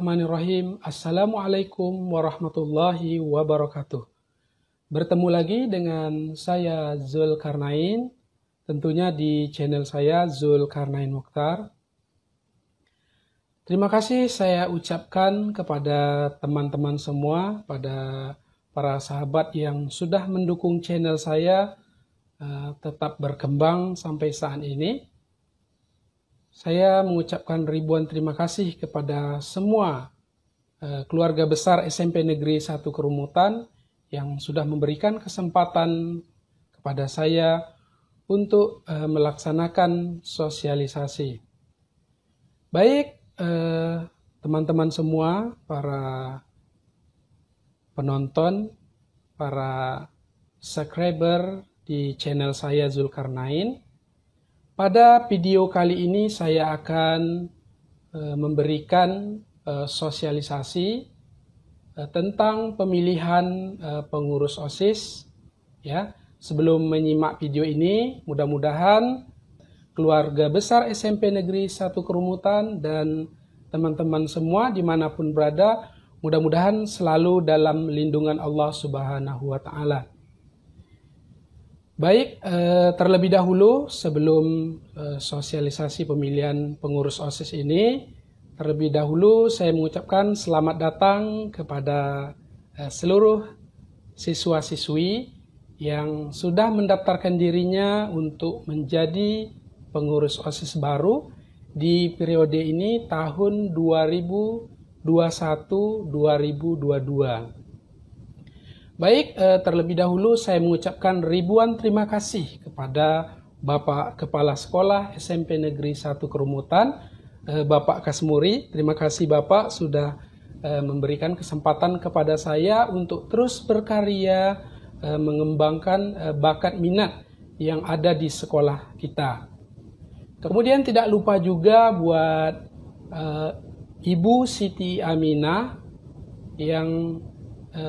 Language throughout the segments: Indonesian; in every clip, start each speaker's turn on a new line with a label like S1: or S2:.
S1: Bismillahirrahmanirrahim. Assalamualaikum warahmatullahi wabarakatuh. Bertemu lagi dengan saya Zulkarnain, tentunya di channel saya Zulkarnain Mokhtar. Terima kasih saya ucapkan kepada teman-teman semua, pada para sahabat yang sudah mendukung channel saya tetap berkembang sampai saat ini. Saya mengucapkan ribuan terima kasih kepada semua keluarga besar SMP Negeri 1 Kerumutan yang sudah memberikan kesempatan kepada saya untuk melaksanakan sosialisasi. Baik, teman-teman semua, para penonton, para subscriber di channel saya Zulkarnain. Pada video kali ini saya akan memberikan sosialisasi tentang pemilihan pengurus OSIS. Ya, sebelum menyimak video ini, mudah-mudahan keluarga besar SMP Negeri 1 Kerumutan dan teman-teman semua dimanapun berada, mudah-mudahan selalu dalam lindungan Allah Subhanahu wa Ta'ala. Baik, terlebih dahulu sebelum sosialisasi pemilihan pengurus OSIS ini, terlebih dahulu saya mengucapkan selamat datang kepada seluruh siswa-siswi yang sudah mendaftarkan dirinya untuk menjadi pengurus OSIS baru di periode ini tahun 2021-2022. Baik, terlebih dahulu saya mengucapkan ribuan terima kasih kepada Bapak Kepala Sekolah SMP Negeri 1 Kerumutan, Bapak Kasmuri. Terima kasih Bapak sudah memberikan kesempatan kepada saya untuk terus berkarya, mengembangkan bakat minat yang ada di sekolah kita. Kemudian tidak lupa juga buat Ibu Siti Aminah yang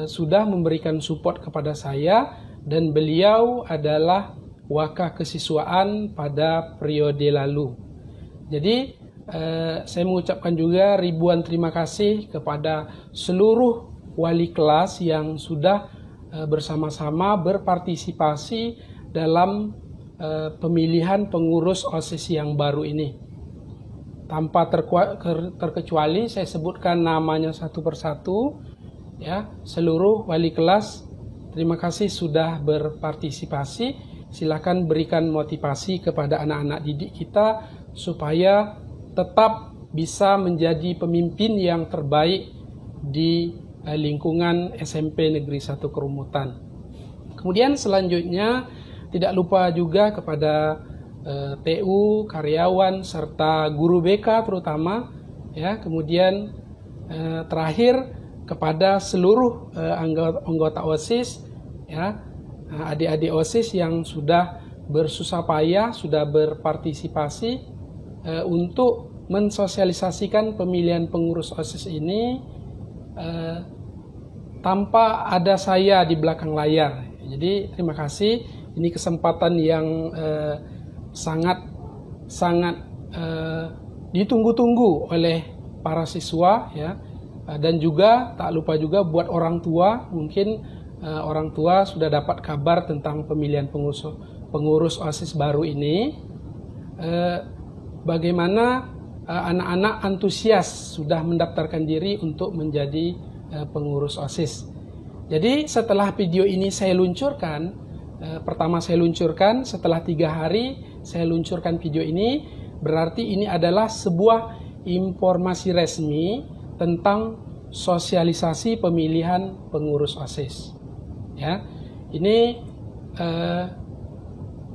S1: sudah memberikan support kepada saya, dan beliau adalah wakil kesiswaan pada periode lalu. Jadi saya mengucapkan juga ribuan terima kasih kepada seluruh wali kelas yang sudah bersama-sama berpartisipasi dalam pemilihan pengurus OSIS yang baru ini. Tanpa terkecuali saya sebutkan namanya satu persatu. Ya, seluruh wali kelas, terima kasih sudah berpartisipasi. Silakan berikan motivasi kepada anak-anak didik kita supaya tetap bisa menjadi pemimpin yang terbaik di lingkungan SMP Negeri 1 Kerumutan. Kemudian selanjutnya tidak lupa juga kepada TU, karyawan serta guru BK terutama, ya. Kemudian terakhir kepada seluruh anggota OSIS, ya, adik-adik OSIS yang sudah bersusah payah, sudah berpartisipasi untuk mensosialisasikan pemilihan pengurus OSIS ini tanpa ada saya di belakang layar. Jadi terima kasih, ini kesempatan yang sangat ditunggu-tunggu oleh para siswa, ya. Dan juga tak lupa juga buat orang tua, mungkin orang tua sudah dapat kabar tentang pemilihan pengurus OSIS baru ini. Bagaimana anak-anak antusias sudah mendaftarkan diri untuk menjadi pengurus OSIS. Jadi setelah video ini saya luncurkan, pertama saya luncurkan, setelah 3 hari saya luncurkan video ini, berarti ini adalah sebuah informasi resmi tentang sosialisasi pemilihan pengurus OSIS. Ya, ini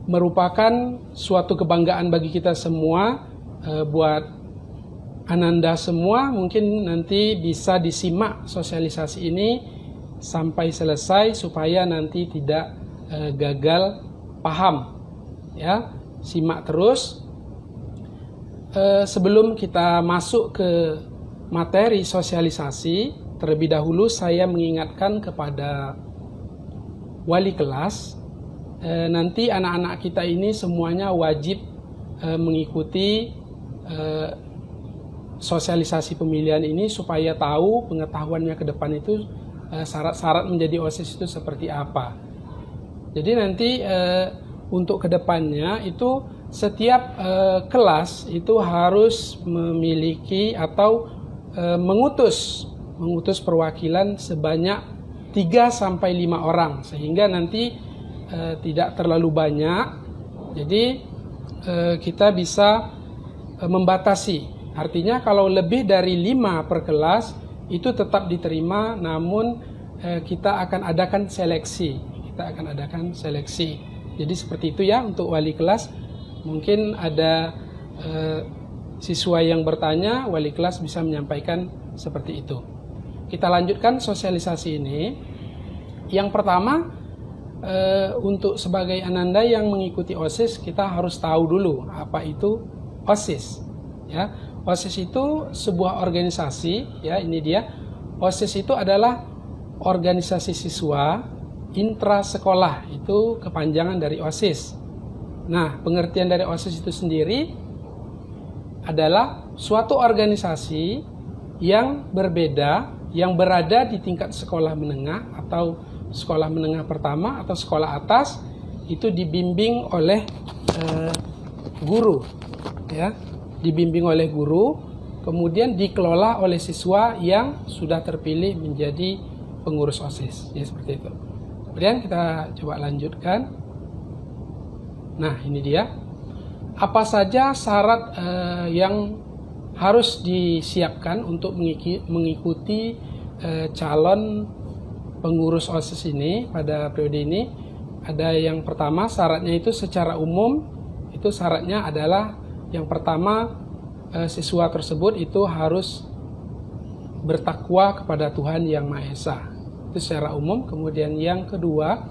S1: merupakan suatu kebanggaan bagi kita semua. Buat Ananda semua, mungkin nanti bisa disimak sosialisasi ini sampai selesai supaya nanti tidak gagal paham. Ya, simak terus. Sebelum kita masuk ke materi sosialisasi, terlebih dahulu saya mengingatkan kepada wali kelas, nanti anak-anak kita ini semuanya wajib mengikuti sosialisasi pemilihan ini supaya tahu pengetahuannya ke depan itu syarat-syarat menjadi OSIS itu seperti apa. Jadi nanti untuk kedepannya itu setiap kelas itu harus memiliki atau mengutus perwakilan sebanyak 3-5 orang, sehingga nanti tidak terlalu banyak. Jadi kita bisa membatasi. Artinya kalau lebih dari 5 per kelas itu tetap diterima, namun kita akan adakan seleksi. Jadi seperti itu ya untuk wali kelas. Mungkin ada siswa yang bertanya, wali kelas bisa menyampaikan seperti itu. Kita lanjutkan sosialisasi ini. Yang pertama, untuk sebagai ananda yang mengikuti OSIS, kita harus tahu dulu apa itu OSIS. Ya, OSIS itu sebuah organisasi. Ya, ini dia. OSIS itu adalah organisasi siswa intrasekolah, itu kepanjangan dari OSIS. Nah, pengertian dari OSIS itu sendiri adalah suatu organisasi yang berbeda, yang berada di tingkat sekolah menengah atau sekolah menengah pertama atau sekolah atas, itu dibimbing oleh guru, ya, dibimbing oleh guru, kemudian dikelola oleh siswa yang sudah terpilih menjadi pengurus OSIS, ya seperti itu. Kemudian kita coba lanjutkan. Nah, ini dia. Apa saja syarat yang harus disiapkan untuk mengikuti calon pengurus OSIS ini pada periode ini? Ada yang pertama, syaratnya itu secara umum, itu syaratnya adalah yang pertama, siswa tersebut itu harus bertakwa kepada Tuhan Yang Maha Esa. Itu secara umum. Kemudian yang kedua,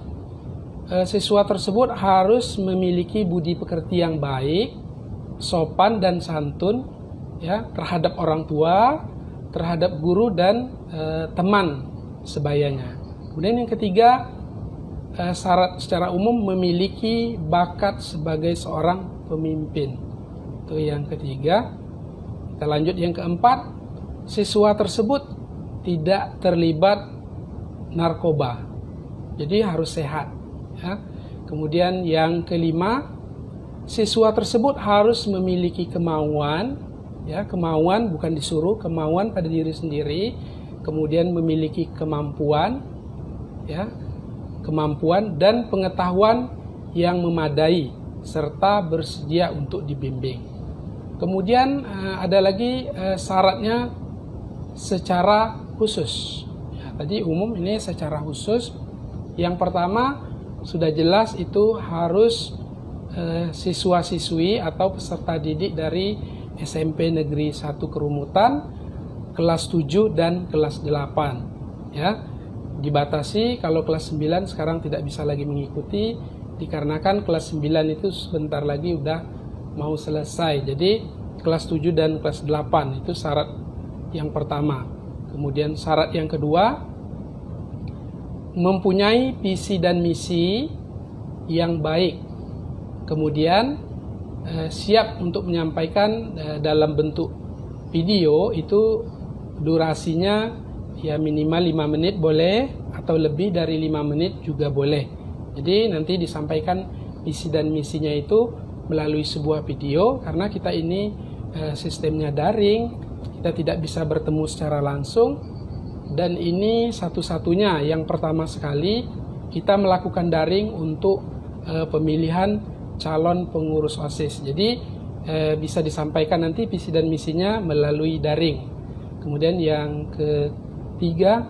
S1: siswa tersebut harus memiliki budi pekerti yang baik, sopan dan santun, ya, terhadap orang tua, terhadap guru dan teman sebayanya. Kemudian yang ketiga, syarat secara umum memiliki bakat sebagai seorang pemimpin. Itu yang ketiga. Kita lanjut yang keempat, siswa tersebut tidak terlibat narkoba. Jadi harus sehat, ya. Kemudian yang kelima, siswa tersebut harus memiliki kemauan, ya, kemauan bukan disuruh, kemauan pada diri sendiri, kemudian memiliki kemampuan, ya, kemampuan dan pengetahuan yang memadai serta bersedia untuk dibimbing. Kemudian ada lagi syaratnya secara khusus. Ya, tadi umum, ini secara khusus. Yang pertama sudah jelas itu harus siswa-siswi atau peserta didik dari SMP Negeri 1 Kerumutan kelas 7 dan kelas 8. Ya, dibatasi kalau kelas 9 sekarang tidak bisa lagi mengikuti dikarenakan kelas 9 itu sebentar lagi udah mau selesai. Jadi kelas 7 dan kelas 8 itu syarat yang pertama. Kemudian syarat yang kedua, mempunyai visi dan misi yang baik. Kemudian siap untuk menyampaikan dalam bentuk video, itu durasinya ya minimal 5 menit boleh, atau lebih dari 5 menit juga boleh. Jadi nanti disampaikan visi dan misinya itu melalui sebuah video, karena kita ini sistemnya daring, kita tidak bisa bertemu secara langsung, dan ini satu-satunya yang pertama sekali kita melakukan daring untuk pemilihan calon pengurus OSIS. Jadi bisa disampaikan nanti visi dan misinya melalui daring. Kemudian yang ketiga,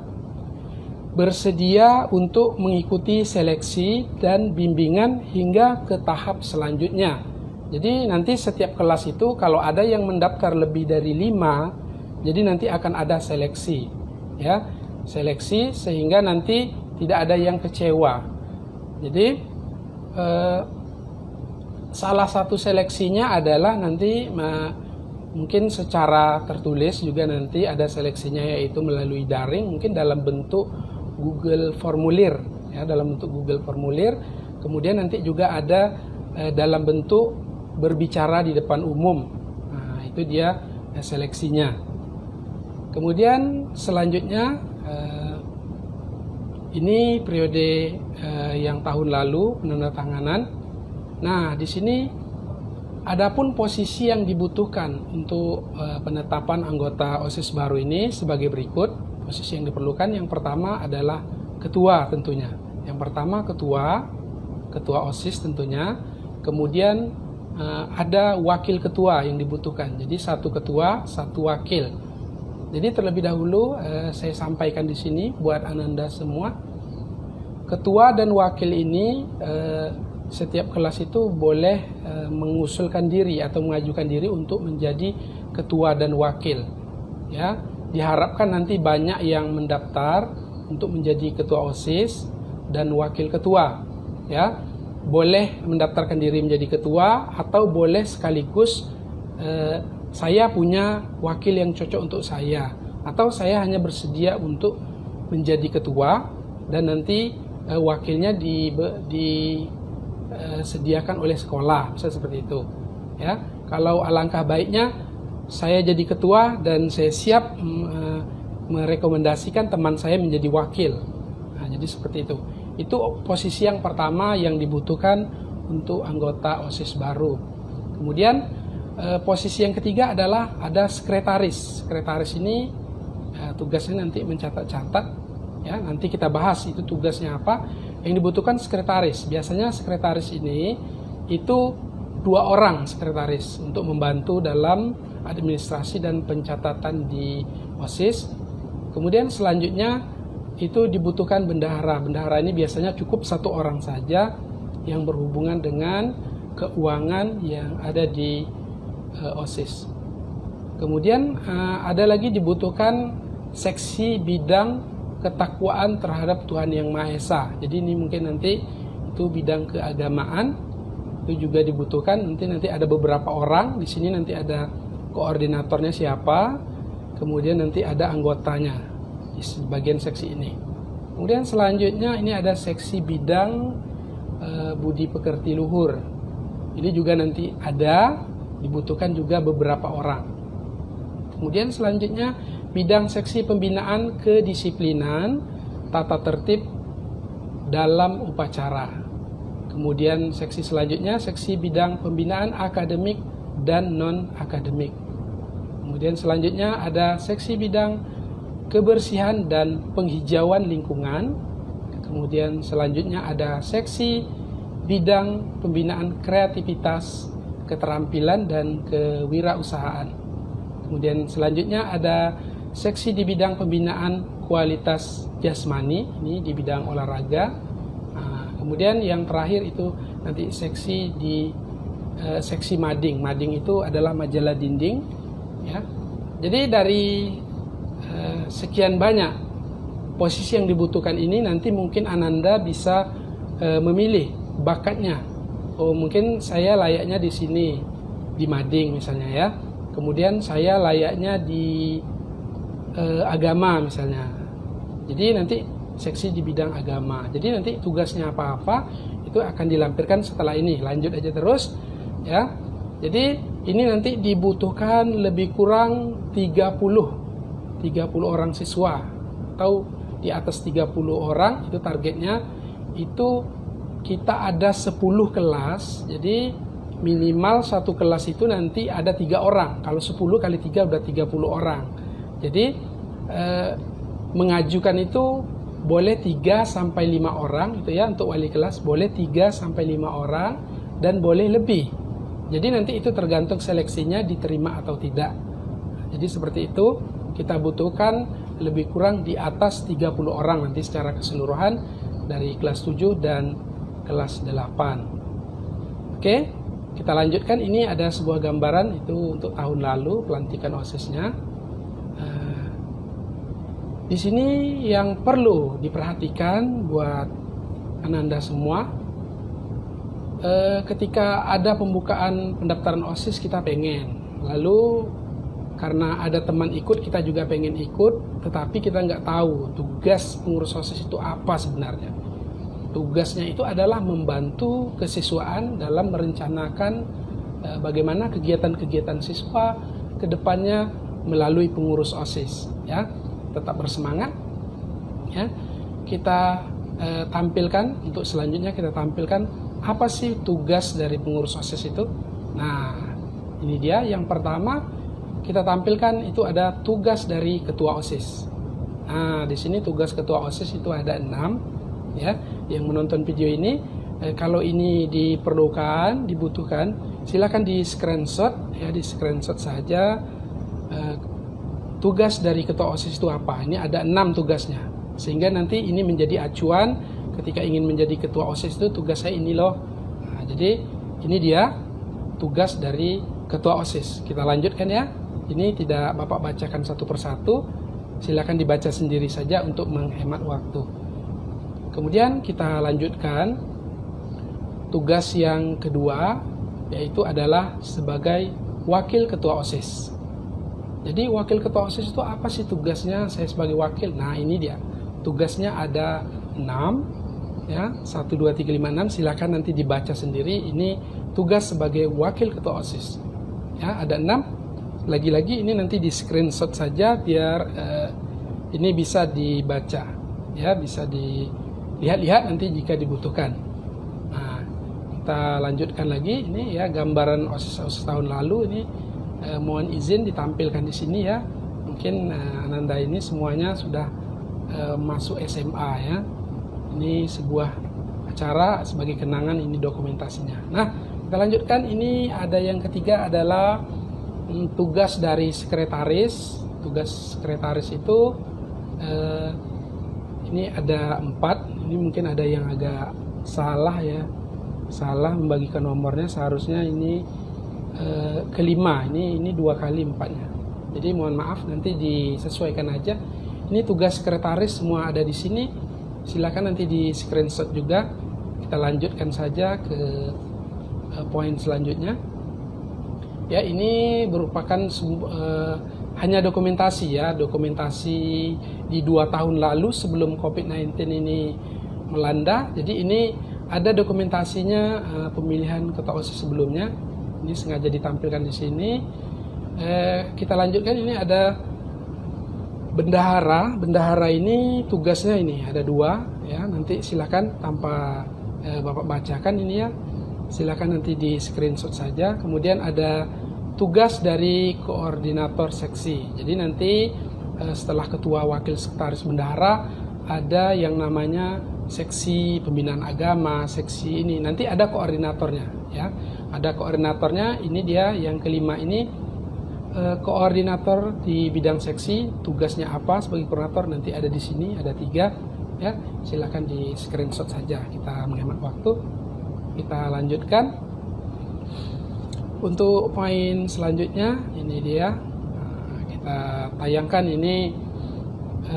S1: bersedia untuk mengikuti seleksi dan bimbingan hingga ke tahap selanjutnya. Jadi nanti setiap kelas itu kalau ada yang mendaftar lebih dari 5, jadi nanti akan ada seleksi, ya, seleksi sehingga nanti tidak ada yang kecewa. Jadi salah satu seleksinya adalah nanti mungkin secara tertulis juga nanti ada seleksinya, yaitu melalui daring, mungkin dalam bentuk Google Formulir, ya, dalam bentuk Google Formulir. Kemudian nanti juga ada dalam bentuk berbicara di depan umum. Nah, itu dia seleksinya. Kemudian selanjutnya ini periode yang tahun lalu penandatanganan. Nah, di sini adapun posisi yang dibutuhkan untuk penetapan anggota OSIS baru ini sebagai berikut. Posisi yang diperlukan yang pertama adalah ketua tentunya. Yang pertama ketua OSIS tentunya. Kemudian ada wakil ketua yang dibutuhkan. Jadi satu ketua, satu wakil. Jadi terlebih dahulu saya sampaikan di sini buat Ananda semua, ketua dan wakil ini setiap kelas itu boleh mengusulkan diri atau mengajukan diri untuk menjadi ketua dan wakil. Ya, diharapkan nanti banyak yang mendaftar untuk menjadi ketua OSIS dan wakil ketua. Ya, boleh mendaftarkan diri menjadi ketua atau boleh sekaligus saya punya wakil yang cocok untuk saya, atau saya hanya bersedia untuk menjadi ketua dan nanti wakilnya disediakan oleh sekolah, bisa seperti itu. Ya, kalau alangkah baiknya saya jadi ketua dan saya siap merekomendasikan teman saya menjadi wakil. Nah, jadi seperti itu. Itu posisi yang pertama yang dibutuhkan untuk anggota OSIS baru. Kemudian posisi yang ketiga adalah ada sekretaris. Sekretaris ini tugasnya nanti mencatat-catat, ya, nanti kita bahas itu tugasnya apa. Yang dibutuhkan sekretaris. Biasanya sekretaris ini itu 2 orang sekretaris untuk membantu dalam administrasi dan pencatatan di OSIS. Kemudian selanjutnya itu dibutuhkan bendahara. Bendahara ini biasanya cukup 1 orang saja yang berhubungan dengan keuangan yang ada di OSIS. Kemudian ada lagi dibutuhkan seksi bidang ketakwaan terhadap Tuhan Yang Maha Esa. Jadi ini mungkin nanti itu bidang keagamaan itu juga dibutuhkan. Nanti ada beberapa orang di sini, nanti ada koordinatornya siapa, kemudian nanti ada anggotanya di bagian seksi ini. Kemudian selanjutnya ini ada seksi bidang budi pekerti luhur. Ini juga nanti dibutuhkan juga beberapa orang. Kemudian selanjutnya bidang seksi pembinaan kedisiplinan, tata tertib dalam upacara. Kemudian seksi selanjutnya seksi bidang pembinaan akademik dan non akademik. Kemudian selanjutnya ada seksi bidang kebersihan dan penghijauan lingkungan. Kemudian selanjutnya ada seksi bidang pembinaan kreativitas, keterampilan dan kewirausahaan. Kemudian selanjutnya ada seksi di bidang pembinaan kualitas jasmani, ini di bidang olahraga. Kemudian yang terakhir itu nanti seksi di seksi mading. Mading itu adalah majalah dinding, ya. Jadi dari sekian banyak posisi yang dibutuhkan ini, nanti mungkin Ananda bisa memilih bakatnya. Oh, mungkin saya layaknya di sini, di mading misalnya, ya. Kemudian saya layaknya di agama misalnya. Jadi nanti seksi di bidang agama. Jadi nanti tugasnya apa-apa itu akan dilampirkan setelah ini. Lanjut aja terus, ya. Jadi ini nanti dibutuhkan lebih kurang 30 orang siswa atau di atas 30 orang itu targetnya. Itu kita ada 10 kelas, jadi minimal satu kelas itu nanti ada 3 orang. Kalau 10 kali 3 udah 30 orang. Jadi mengajukan itu boleh 3 sampai 5 orang gitu ya, untuk wali kelas boleh 3 sampai 5 orang dan boleh lebih. Jadi nanti itu tergantung seleksinya diterima atau tidak. Jadi seperti itu, kita butuhkan lebih kurang di atas 30 orang nanti secara keseluruhan dari kelas 7 dan kelas 8. Oke, kita lanjutkan. Ini ada sebuah gambaran itu untuk tahun lalu pelantikan OSIS-nya. Di sini yang perlu diperhatikan buat Ananda semua, ketika ada pembukaan pendaftaran OSIS kita pengen, lalu karena ada teman ikut kita juga pengen ikut, tetapi kita nggak tahu tugas pengurus OSIS itu apa sebenarnya. Tugasnya itu adalah membantu kesiswaan dalam merencanakan bagaimana kegiatan-kegiatan siswa, ke depannya melalui pengurus OSIS, ya. Tetap bersemangat, ya. Kita tampilkan, untuk selanjutnya kita tampilkan apa sih tugas dari pengurus OSIS itu. Nah, ini dia yang pertama kita tampilkan, itu ada tugas dari ketua OSIS. Nah, di sini tugas ketua OSIS itu ada 6, ya. Yang menonton video ini, kalau ini diperlukan, dibutuhkan, silakan di screenshot, ya, di screenshot saja. Tugas dari ketua OSIS itu apa? Ini ada 6 tugasnya, sehingga nanti ini menjadi acuan ketika ingin menjadi ketua OSIS itu tugas saya ini loh. Nah, jadi ini dia tugas dari ketua OSIS. Kita lanjutkan ya. Ini tidak Bapak bacakan satu persatu, silakan dibaca sendiri saja untuk menghemat waktu. Kemudian kita lanjutkan tugas yang kedua, yaitu adalah sebagai wakil ketua OSIS. Jadi wakil ketua OSIS itu apa sih tugasnya saya sebagai wakil? Nah, ini dia. Tugasnya ada 6, ya, 1, 2, 3, 5, 6. Silakan nanti dibaca sendiri. Ini tugas sebagai wakil ketua OSIS. Ya, ada 6. Lagi-lagi ini nanti di screenshot saja biar ini bisa dibaca. Ya, bisa dilihat-lihat nanti jika dibutuhkan. Nah, kita lanjutkan lagi. Ini ya gambaran OSIS tahun lalu ini. Mohon izin ditampilkan di sini ya. Mungkin Ananda ini semuanya sudah masuk SMA ya. Ini sebuah acara sebagai kenangan, ini dokumentasinya. Nah, kita lanjutkan. Ini ada yang ketiga adalah tugas dari sekretaris. Tugas sekretaris itu ini ada 4. Ini mungkin ada yang agak salah ya. Salah membagikan nomornya, seharusnya ini kelima, ini 2 kali 4-nya. Jadi mohon maaf, nanti disesuaikan aja. Ini tugas sekretaris semua ada di sini. Silakan nanti di screenshot juga. Kita lanjutkan saja ke poin selanjutnya. Ya, ini merupakan hanya dokumentasi ya, dokumentasi di 2 tahun lalu sebelum COVID-19 ini melanda. Jadi ini ada dokumentasinya pemilihan ketua OSIS sebelumnya. Ini sengaja ditampilkan di sini. Kita lanjutkan. Ini ada bendahara. Bendahara ini tugasnya ini ada 2 ya. Nanti silakan tanpa Bapak bacakan ini ya. Silakan nanti di screenshot saja. Kemudian ada tugas dari koordinator seksi. Jadi nanti setelah ketua, wakil, sekretaris, bendahara, ada yang namanya seksi pembinaan agama, seksi ini. Nanti ada koordinatornya ya. Ada koordinatornya. Ini dia yang kelima ini, koordinator di bidang seksi. Tugasnya apa sebagai koordinator nanti ada di sini, ada 3 ya. Silakan di screenshot saja, kita menghemat waktu. Kita lanjutkan untuk poin selanjutnya. Ini dia, kita tayangkan ini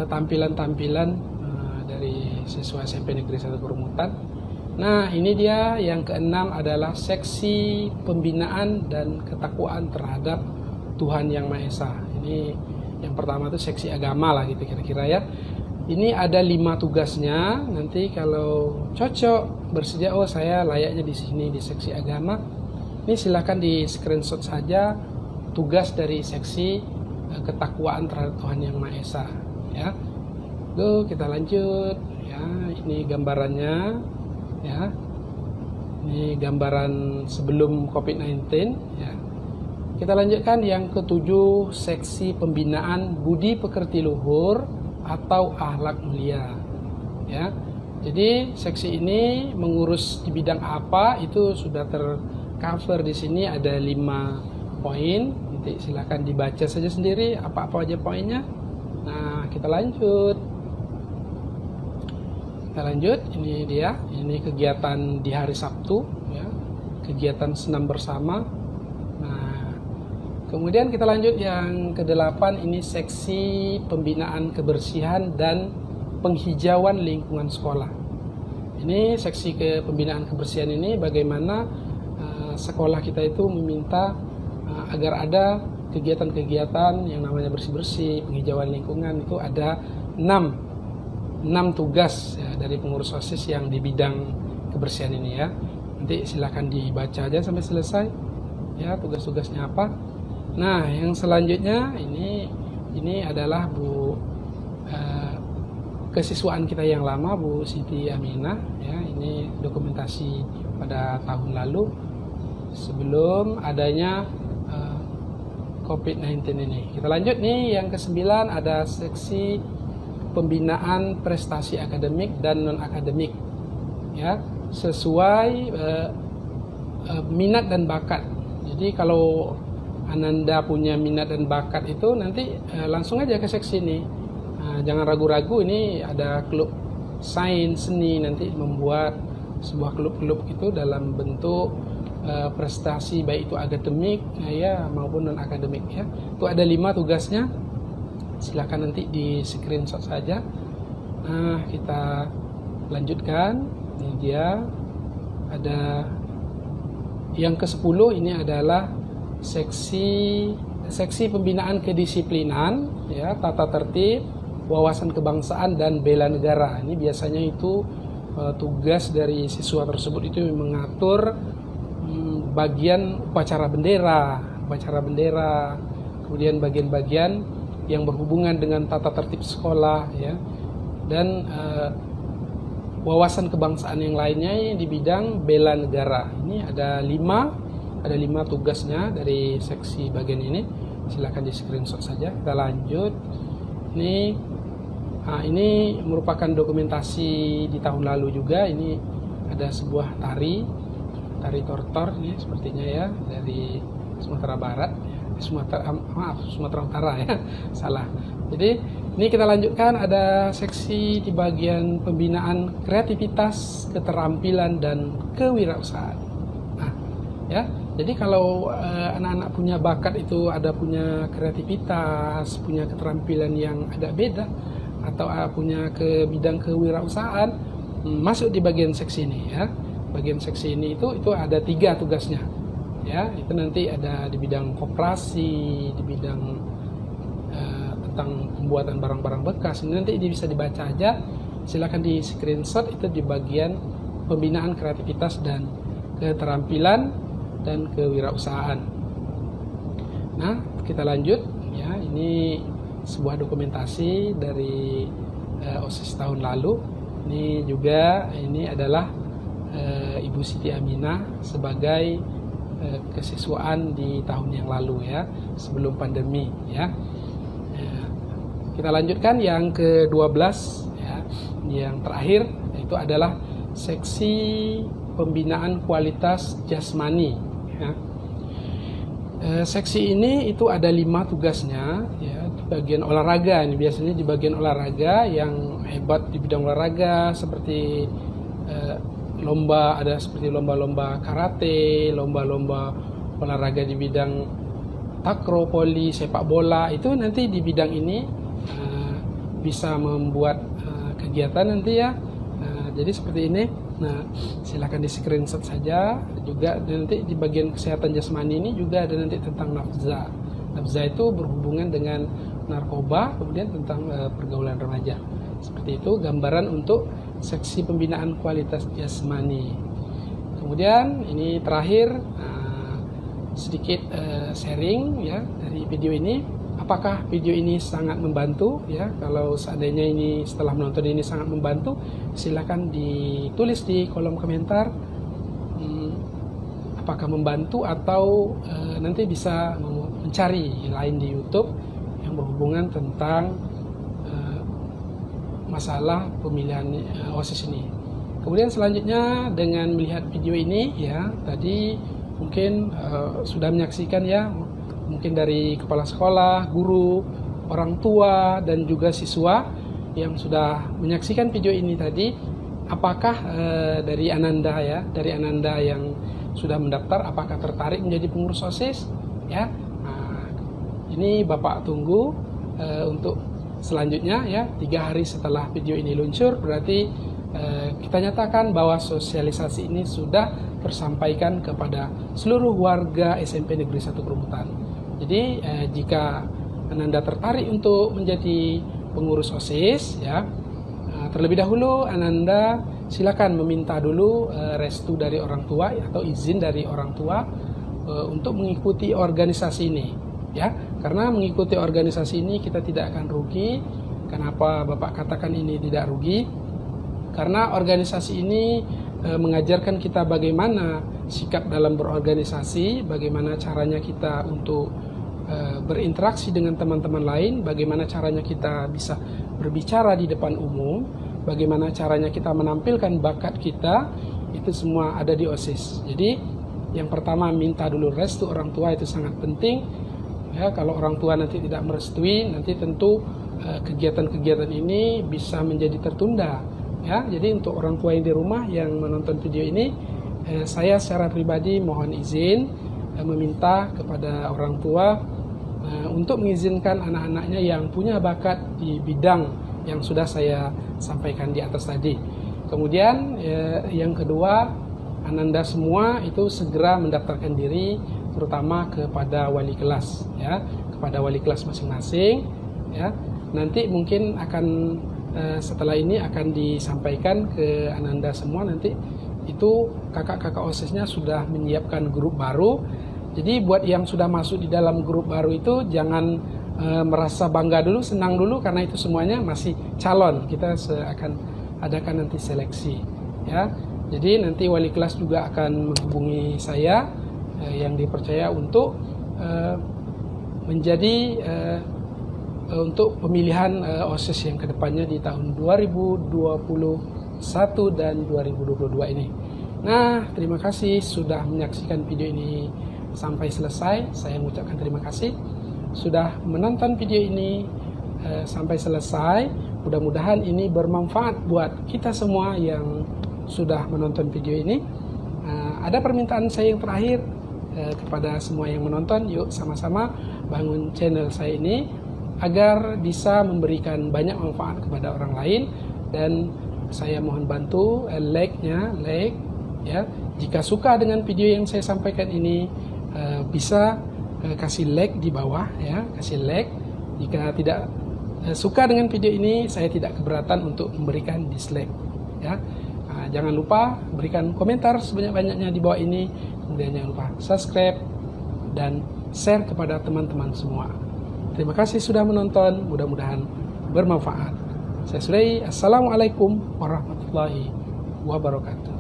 S1: tampilan-tampilan dari siswa SMP Negeri 1 Kurumutan. Nah, ini dia yang keenam adalah seksi pembinaan dan ketakwaan terhadap Tuhan Yang Maha Esa. Ini yang pertama itu seksi agama lah gitu kira-kira ya. Ini ada 5 tugasnya. Nanti kalau cocok, bersedia, oh saya layaknya di sini di seksi agama, ini silahkan di screenshot saja tugas dari seksi ketakwaan terhadap Tuhan Yang Maha Esa ya. Tuh, kita lanjut ya. Ini gambarannya ya. Ini gambaran sebelum COVID-19 ya. Kita lanjutkan yang ke-7, seksi pembinaan budi pekerti luhur atau akhlak mulia ya. Jadi seksi ini mengurus di bidang apa itu sudah tercover di sini, ada 5 poin. Nanti silakan dibaca saja sendiri apa-apa aja poinnya. Nah, kita lanjut. Ini dia, ini kegiatan di hari Sabtu ya, kegiatan senam bersama. Nah, kemudian kita lanjut yang ke-8, ini seksi pembinaan kebersihan dan penghijauan lingkungan sekolah. Ini seksi pembinaan kebersihan ini bagaimana sekolah kita itu meminta agar ada kegiatan-kegiatan yang namanya bersih-bersih, penghijauan lingkungan. Itu ada 6 tugas ya, dari pengurus OSIS yang di bidang kebersihan ini ya. Nanti silakan dibaca aja sampai selesai ya tugas-tugasnya apa. Nah, yang selanjutnya ini adalah kesiswaan kita yang lama, Bu Siti Aminah ya. Ini dokumentasi pada tahun lalu sebelum adanya COVID-19 ini. Kita lanjut nih, yang ke-9 ada seksi pembinaan prestasi akademik dan non akademik ya, sesuai minat dan bakat. Jadi kalau Ananda punya minat dan bakat itu nanti langsung aja ke seksi ini. Jangan ragu-ragu, ini ada klub sains seni, nanti membuat sebuah klub-klub itu dalam bentuk prestasi baik itu akademik ya maupun non akademik ya. Itu ada 5 tugasnya. Silakan nanti di screenshot saja. Nah, kita lanjutkan. Ini dia ada yang ke-10, ini adalah seksi pembinaan kedisiplinan ya, tata tertib, wawasan kebangsaan dan bela negara. Ini biasanya itu tugas dari siswa tersebut itu mengatur bagian upacara bendera, kemudian bagian-bagian yang berhubungan dengan tata tertib sekolah ya, dan wawasan kebangsaan yang lainnya di bidang bela negara. Ini ada 5 tugasnya dari seksi bagian ini. Silakan di screenshot saja. Kita lanjut. Ini merupakan dokumentasi di tahun lalu juga. Ini ada sebuah tari tortor ini sepertinya ya, dari Sumatera Barat, Sumatera Utara ya, salah. Jadi ini kita lanjutkan, ada seksi di bagian pembinaan kreativitas, keterampilan dan kewirausahaan. Nah, ya. Jadi kalau anak-anak punya bakat itu, ada punya kreativitas, punya keterampilan yang agak beda, atau punya ke bidang kewirausahaan, masuk di bagian seksi ini ya. Bagian seksi ini itu ada 3 tugasnya. Ya, itu nanti ada di bidang koperasi, di bidang tentang pembuatan barang-barang bekas. Ini nanti bisa dibaca aja. Silakan di screenshot, itu di bagian pembinaan kreativitas dan keterampilan dan kewirausahaan. Nah, kita lanjut ya. Ini sebuah dokumentasi dari OSIS tahun lalu. Ini juga adalah Ibu Siti Aminah sebagai kesiswaan di tahun yang lalu ya, sebelum pandemi ya. Kita lanjutkan yang ke-12 ya. Yang terakhir itu adalah seksi pembinaan kualitas jasmani ya. Seksi ini itu ada 5 tugasnya ya, di bagian olahraga. Ini biasanya di bagian olahraga, yang hebat di bidang olahraga seperti ada seperti lomba-lomba karate, lomba-lomba olahraga di bidang takraw, voli, sepak bola. Itu nanti di bidang ini bisa membuat kegiatan nanti ya. Jadi seperti ini. Nah, silakan di screenshot saja. Juga nanti di bagian kesehatan jasmani ini juga ada nanti tentang nafza. Nafza itu berhubungan dengan narkoba, kemudian tentang pergaulan remaja. Seperti itu gambaran untuk seksi pembinaan kualitas jasmani. Kemudian ini terakhir sedikit sharing ya dari video ini. Apakah video ini sangat membantu ya? Kalau seandainya ini setelah menonton ini sangat membantu, silakan ditulis di kolom komentar apakah membantu, atau nanti bisa mencari yang lain di YouTube yang berhubungan tentang masalah pemilihan OSIS ini. Kemudian selanjutnya, dengan melihat video ini ya, tadi mungkin sudah menyaksikan ya, mungkin dari kepala sekolah, guru, orang tua, dan juga siswa yang sudah menyaksikan video ini tadi. Apakah dari Ananda ya, dari Ananda yang sudah mendaftar, apakah tertarik menjadi pengurus OSIS ya? Nah, ini Bapak tunggu untuk selanjutnya ya. 3 hari setelah video ini luncur, berarti kita nyatakan bahwa sosialisasi ini sudah tersampaikan kepada seluruh warga SMP Negeri 1 Kerumutan. Jadi jika Ananda tertarik untuk menjadi pengurus OSIS ya, terlebih dahulu Ananda silakan meminta dulu restu dari orang tua atau izin dari orang tua untuk mengikuti organisasi ini ya. Karena mengikuti organisasi ini kita tidak akan rugi. Kenapa Bapak katakan ini tidak rugi? Karena organisasi ini mengajarkan kita bagaimana sikap dalam berorganisasi, bagaimana caranya kita untuk berinteraksi dengan teman-teman lain, bagaimana caranya kita bisa berbicara di depan umum, bagaimana caranya kita menampilkan bakat kita, itu semua ada di OSIS. Jadi yang pertama, minta dulu restu orang tua, itu sangat penting. Ya, kalau orang tua nanti tidak merestui, nanti tentu kegiatan-kegiatan ini bisa menjadi tertunda. Ya, jadi untuk orang tua yang di rumah yang menonton video ini, saya secara pribadi mohon izin meminta kepada orang tua untuk mengizinkan anak-anaknya yang punya bakat di bidang yang sudah saya sampaikan di atas tadi. Kemudian yang kedua, Ananda semua itu segera mendaftarkan diri, terutama kepada wali kelas, ya, kepada wali kelas masing-masing. Ya, nanti mungkin akan setelah ini akan disampaikan ke Ananda semua, nanti itu kakak-kakak OSIS-nya sudah menyiapkan grup baru. Jadi buat yang sudah masuk di dalam grup baru itu jangan merasa bangga dulu, senang dulu, karena itu semuanya masih calon. Kita akan adakan nanti seleksi, ya. Jadi nanti wali kelas juga akan menghubungi saya yang dipercaya untuk menjadi untuk pemilihan OSIS yang kedepannya di tahun 2021 dan 2022 ini. Nah, terima kasih sudah menyaksikan video ini sampai selesai. Saya mengucapkan terima kasih sudah menonton video ini sampai selesai. Mudah-mudahan ini bermanfaat buat kita semua yang sudah menonton video ini. Ada permintaan saya yang terakhir kepada semua yang menonton, yuk sama-sama bangun channel saya ini agar bisa memberikan banyak manfaat kepada orang lain. Dan saya mohon bantu like-nya, ya. Jika suka dengan video yang saya sampaikan ini, bisa kasih like di bawah, ya, kasih like. Jika tidak suka dengan video ini, saya tidak keberatan untuk memberikan dislike, ya. Jangan lupa berikan komentar sebanyak-banyaknya di bawah ini. Kemudian jangan lupa subscribe dan share kepada teman-teman semua. Terima kasih sudah menonton, mudah-mudahan bermanfaat. Saya Suley, assalamualaikum warahmatullahi wabarakatuh.